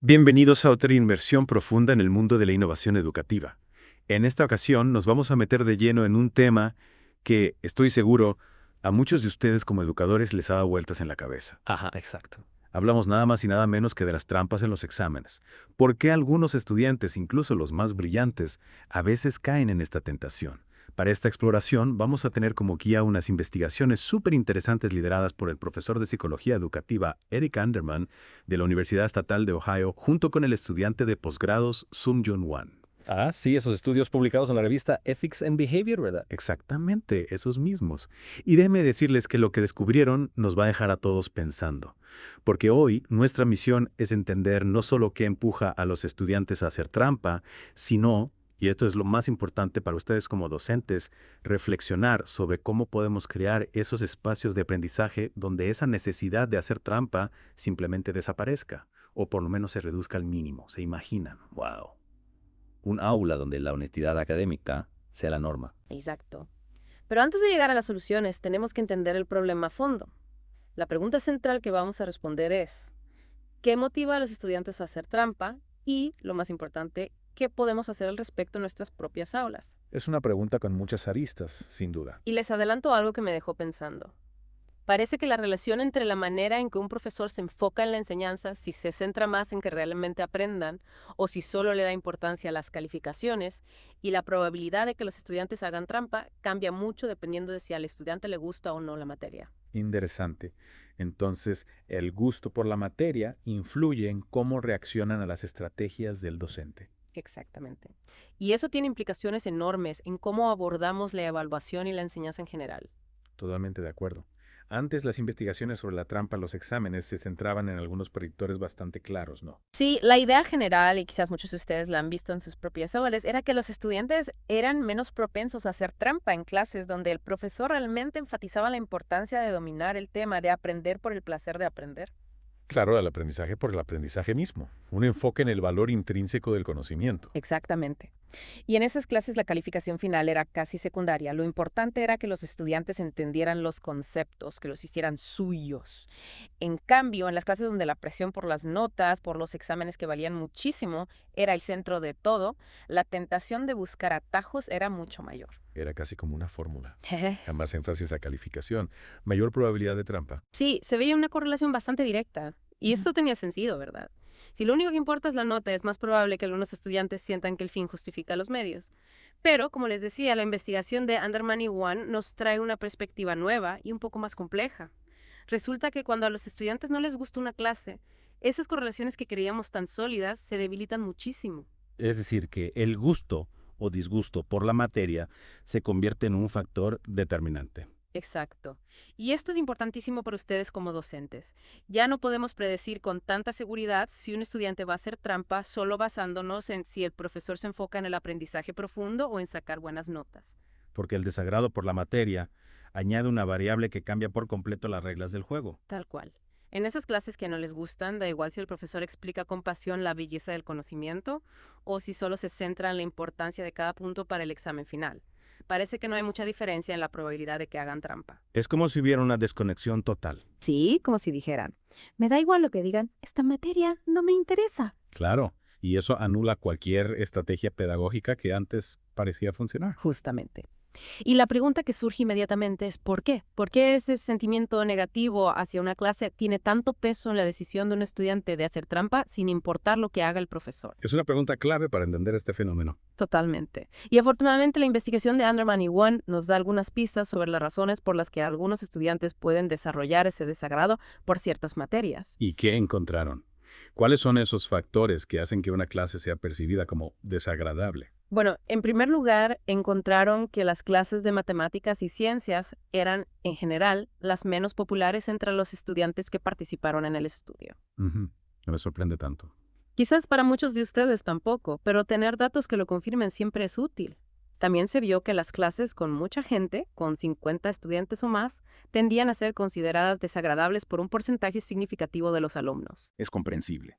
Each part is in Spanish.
Bienvenidos a otra inmersión profunda en el mundo de la innovación educativa. En esta ocasión nos vamos a meter de lleno en un tema que, estoy seguro, a muchos de ustedes como educadores les ha dado vueltas en la cabeza. Ajá, exacto. Hablamos nada más y nada menos que de las trampas en los exámenes. ¿Por qué algunos estudiantes, incluso los más brillantes, a veces caen en esta tentación? Para esta exploración vamos a tener como guía unas investigaciones súper interesantes lideradas por el profesor de Psicología Educativa Eric Anderman de la Universidad Estatal de Ohio junto con el estudiante de posgrados Sung-Jun Wan. Ah, sí, esos estudios publicados en la revista Ethics and Behavior, ¿verdad? Exactamente, esos mismos. Y déjenme decirles que lo que descubrieron nos va a dejar a todos pensando. Porque hoy nuestra misión es entender no solo qué empuja a los estudiantes a hacer trampa, sino, y esto es lo más importante para ustedes como docentes, reflexionar sobre cómo podemos crear esos espacios de aprendizaje donde esa necesidad de hacer trampa simplemente desaparezca, o por lo menos se reduzca al mínimo, ¿se imaginan? Wow. Un aula donde la honestidad académica sea la norma. Exacto. Pero antes de llegar a las soluciones, tenemos que entender el problema a fondo. La pregunta central que vamos a responder es, ¿qué motiva a los estudiantes a hacer trampa? Y, lo más importante, ¿qué podemos hacer al respecto en nuestras propias aulas? Es una pregunta con muchas aristas, sin duda. Y les adelanto algo que me dejó pensando. Parece que la relación entre la manera en que un profesor se enfoca en la enseñanza, si se centra más en que realmente aprendan o si solo le da importancia a las calificaciones, y la probabilidad de que los estudiantes hagan trampa cambia mucho dependiendo de si al estudiante le gusta o no la materia. Interesante. Entonces, el gusto por la materia influye en cómo reaccionan a las estrategias del docente. Exactamente. Y eso tiene implicaciones enormes en cómo abordamos la evaluación y la enseñanza en general. Totalmente de acuerdo. Antes, las investigaciones sobre la trampa en los exámenes se centraban en algunos predictores bastante claros, ¿no? Sí, la idea general, y quizás muchos de ustedes la han visto en sus propias aulas, era que los estudiantes eran menos propensos a hacer trampa en clases donde el profesor realmente enfatizaba la importancia de dominar el tema, de aprender por el placer de aprender. Claro, el aprendizaje por el aprendizaje mismo, un enfoque en el valor intrínseco del conocimiento. Exactamente. Y en esas clases la calificación final era casi secundaria. Lo importante era que los estudiantes entendieran los conceptos, que los hicieran suyos. En cambio, en las clases donde la presión por las notas, por los exámenes que valían muchísimo, era el centro de todo, la tentación de buscar atajos era mucho mayor. Era casi como una fórmula. A más énfasis a calificación, mayor probabilidad de trampa. Sí, se veía una correlación bastante directa. Y esto tenía sentido, ¿verdad? Si lo único que importa es la nota, es más probable que algunos estudiantes sientan que el fin justifica los medios. Pero, como les decía, la investigación de Anderman y Wan nos trae una perspectiva nueva y un poco más compleja. Resulta que cuando a los estudiantes no les gusta una clase, esas correlaciones que creíamos tan sólidas se debilitan muchísimo. Es decir, que el gusto o disgusto por la materia se convierte en un factor determinante. Exacto. Y esto es importantísimo para ustedes como docentes. Ya no podemos predecir con tanta seguridad si un estudiante va a hacer trampa solo basándonos en si el profesor se enfoca en el aprendizaje profundo o en sacar buenas notas. Porque el desagrado por la materia añade una variable que cambia por completo las reglas del juego. Tal cual. En esas clases que no les gustan, da igual si el profesor explica con pasión la belleza del conocimiento o si solo se centra en la importancia de cada punto para el examen final. Parece que no hay mucha diferencia en la probabilidad de que hagan trampa. Es como si hubiera una desconexión total. Sí, como si dijeran, me da igual lo que digan, esta materia no me interesa. Claro, y eso anula cualquier estrategia pedagógica que antes parecía funcionar. Justamente. Y la pregunta que surge inmediatamente es ¿por qué? ¿Por qué ese sentimiento negativo hacia una clase tiene tanto peso en la decisión de un estudiante de hacer trampa sin importar lo que haga el profesor? Es una pregunta clave para entender este fenómeno. Totalmente. Y afortunadamente la investigación de Anderman y Wan nos da algunas pistas sobre las razones por las que algunos estudiantes pueden desarrollar ese desagrado por ciertas materias. ¿Y qué encontraron? ¿Cuáles son esos factores que hacen que una clase sea percibida como desagradable? Bueno, en primer lugar, encontraron que las clases de matemáticas y ciencias eran, en general, las menos populares entre los estudiantes que participaron en el estudio. No me sorprende tanto. Quizás para muchos de ustedes tampoco, pero tener datos que lo confirmen siempre es útil. También se vio que las clases con mucha gente, con 50 estudiantes o más, tendían a ser consideradas desagradables por un porcentaje significativo de los alumnos. Es comprensible.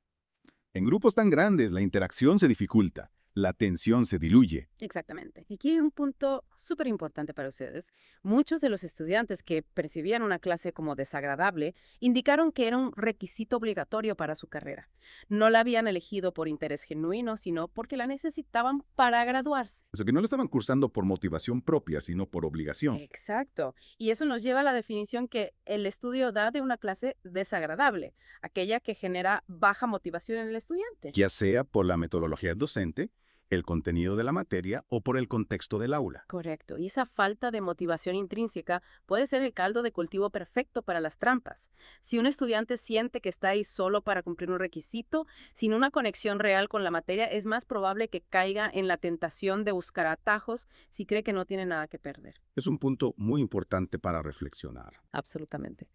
En grupos tan grandes, la interacción se dificulta. La tensión se diluye. Exactamente. Y aquí hay un punto súper importante para ustedes. Muchos de los estudiantes que percibían una clase como desagradable indicaron que era un requisito obligatorio para su carrera. No la habían elegido por interés genuino, sino porque la necesitaban para graduarse. O sea, que no lo estaban cursando por motivación propia, sino por obligación. Exacto. Y eso nos lleva a la definición que el estudio da de una clase desagradable, aquella que genera baja motivación en el estudiante. Ya sea por la metodología del docente, el contenido de la materia o por el contexto del aula. Correcto. Y esa falta de motivación intrínseca puede ser el caldo de cultivo perfecto para las trampas. Si un estudiante siente que está ahí solo para cumplir un requisito, sin una conexión real con la materia, es más probable que caiga en la tentación de buscar atajos si cree que no tiene nada que perder. Es un punto muy importante para reflexionar. Absolutamente.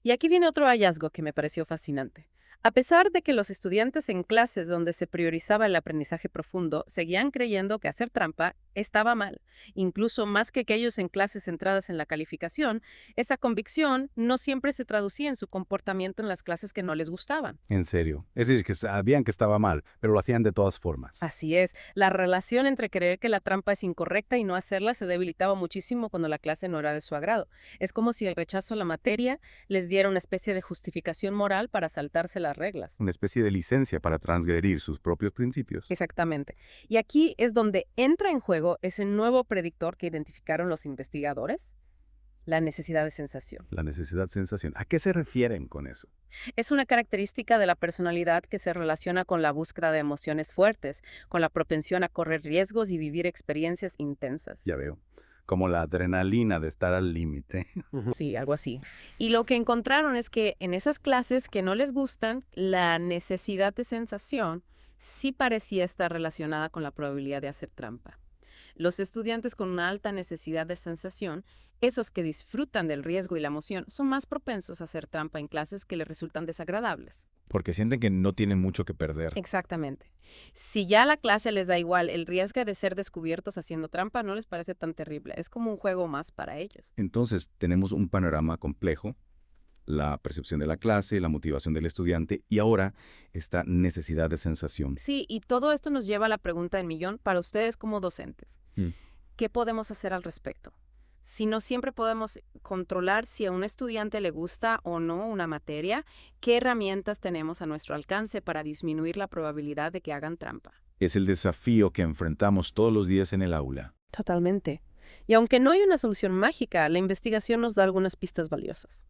Y aquí viene otro hallazgo que me pareció fascinante. A pesar de que los estudiantes en clases donde se priorizaba el aprendizaje profundo seguían creyendo que hacer trampa estaba mal, incluso más que aquellos en clases centradas en la calificación, esa convicción no siempre se traducía en su comportamiento en las clases que no les gustaban. En serio. Es decir, que sabían que estaba mal, pero lo hacían de todas formas. Así es, la relación entre creer que la trampa es incorrecta y no hacerla se debilitaba muchísimo cuando la clase no era de su agrado. Es como si el rechazo a la materia les diera una especie de justificación moral para saltarse las reglas. Una especie de licencia para transgredir sus propios principios. Exactamente. Y aquí es donde entra en juego ese nuevo predictor que identificaron los investigadores, la necesidad de sensación. La necesidad de sensación. ¿A qué se refieren con eso? Es una característica de la personalidad que se relaciona con la búsqueda de emociones fuertes, con la propensión a correr riesgos y vivir experiencias intensas. Ya veo. Como la adrenalina de estar al límite. Sí, algo así. Y lo que encontraron es que en esas clases que no les gustan, la necesidad de sensación sí parecía estar relacionada con la probabilidad de hacer trampa. Los estudiantes con una alta necesidad de sensación, esos que disfrutan del riesgo y la emoción, son más propensos a hacer trampa en clases que les resultan desagradables. Porque sienten que no tienen mucho que perder. Exactamente. Si ya a la clase les da igual, el riesgo de ser descubiertos haciendo trampa no les parece tan terrible. Es como un juego más para ellos. Entonces, tenemos un panorama complejo. La percepción de la clase, la motivación del estudiante y ahora esta necesidad de sensación. Sí, y todo esto nos lleva a la pregunta del millón para ustedes como docentes. ¿Qué podemos hacer al respecto? Si no siempre podemos controlar si a un estudiante le gusta o no una materia, ¿qué herramientas tenemos a nuestro alcance para disminuir la probabilidad de que hagan trampa? Es el desafío que enfrentamos todos los días en el aula. Totalmente. Y aunque no hay una solución mágica, la investigación nos da algunas pistas valiosas.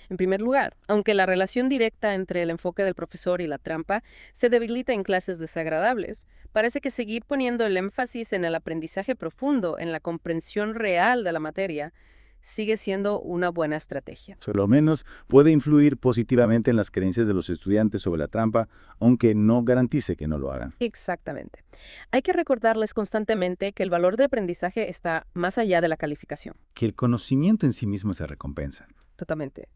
En primer lugar, aunque la relación directa entre el enfoque del profesor y la trampa se debilita en clases desagradables, parece que seguir poniendo el énfasis en el aprendizaje profundo, en la comprensión real de la materia, sigue siendo una buena estrategia. Por lo menos puede influir positivamente en las creencias de los estudiantes sobre la trampa, aunque no garantice que no lo hagan. Exactamente. Hay que recordarles constantemente que el valor de aprendizaje está más allá de la calificación. Que el conocimiento en sí mismo se recompensa. Totalmente.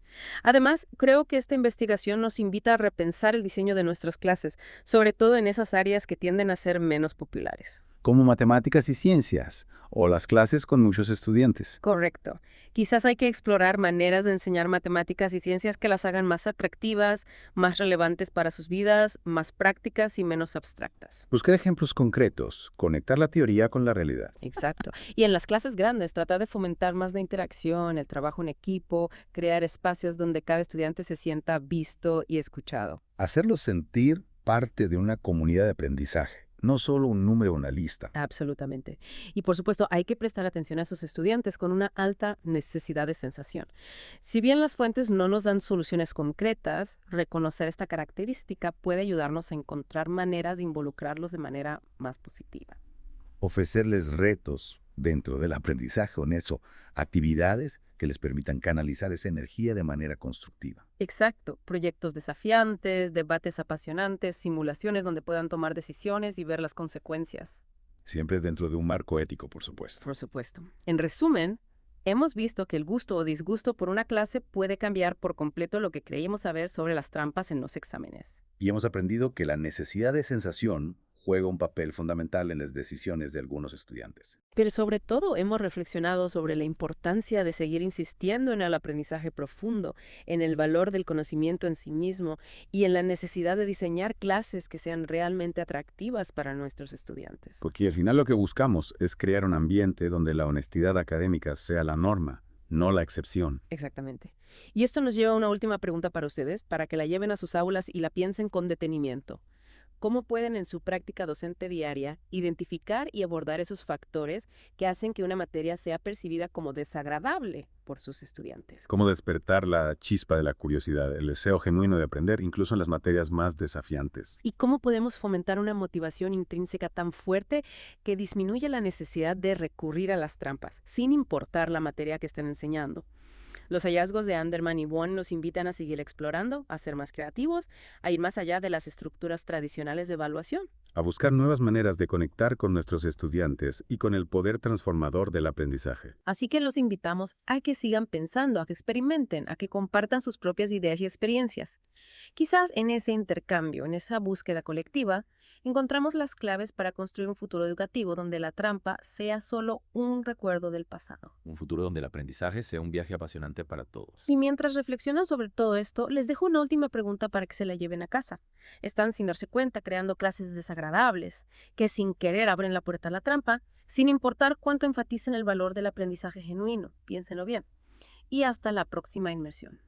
Además, creo que esta investigación nos invita a repensar el diseño de nuestras clases, sobre todo en esas áreas que tienden a ser menos populares. Como matemáticas y ciencias, o las clases con muchos estudiantes. Correcto. Quizás hay que explorar maneras de enseñar matemáticas y ciencias que las hagan más atractivas, más relevantes para sus vidas, más prácticas y menos abstractas. Buscar ejemplos concretos, conectar la teoría con la realidad. Exacto. Y en las clases grandes, tratar de fomentar más la interacción, el trabajo en equipo, crear espacios donde cada estudiante se sienta visto y escuchado. Hacerlos sentir parte de una comunidad de aprendizaje, no solo un número en una lista. Absolutamente. Y por supuesto, hay que prestar atención a esos estudiantes con una alta necesidad de sensación. Si bien las fuentes no nos dan soluciones concretas, reconocer esta característica puede ayudarnos a encontrar maneras de involucrarlos de manera más positiva. Ofrecerles retos dentro del aprendizaje honesto, actividades que les permitan canalizar esa energía de manera constructiva. Exacto. Proyectos desafiantes, debates apasionantes, simulaciones donde puedan tomar decisiones y ver las consecuencias. Siempre dentro de un marco ético, por supuesto. Por supuesto. En resumen, hemos visto que el gusto o disgusto por una clase puede cambiar por completo lo que creíamos saber sobre las trampas en los exámenes. Y hemos aprendido que la necesidad de sensación, juega un papel fundamental en las decisiones de algunos estudiantes. Pero sobre todo hemos reflexionado sobre la importancia de seguir insistiendo en el aprendizaje profundo, en el valor del conocimiento en sí mismo y en la necesidad de diseñar clases que sean realmente atractivas para nuestros estudiantes. Porque al final lo que buscamos es crear un ambiente donde la honestidad académica sea la norma, no la excepción. Exactamente. Y esto nos lleva a una última pregunta para ustedes, para que la lleven a sus aulas y la piensen con detenimiento. ¿Cómo pueden en su práctica docente diaria identificar y abordar esos factores que hacen que una materia sea percibida como desagradable por sus estudiantes? Cómo despertar la chispa de la curiosidad, el deseo genuino de aprender, incluso en las materias más desafiantes. ¿Y cómo podemos fomentar una motivación intrínseca tan fuerte que disminuya la necesidad de recurrir a las trampas, sin importar la materia que estén enseñando? Los hallazgos de Anderman y Won nos invitan a seguir explorando, a ser más creativos, a ir más allá de las estructuras tradicionales de evaluación. A buscar nuevas maneras de conectar con nuestros estudiantes y con el poder transformador del aprendizaje. Así que los invitamos a que sigan pensando, a que experimenten, a que compartan sus propias ideas y experiencias. Quizás en ese intercambio, en esa búsqueda colectiva, encontramos las claves para construir un futuro educativo donde la trampa sea solo un recuerdo del pasado. Un futuro donde el aprendizaje sea un viaje apasionante para todos. Y mientras reflexionan sobre todo esto, les dejo una última pregunta para que se la lleven a casa. ¿Están sin darse cuenta creando clases desagradables, que sin querer abren la puerta a la trampa, sin importar cuánto enfaticen el valor del aprendizaje genuino? Piénsenlo bien. Y hasta la próxima inmersión.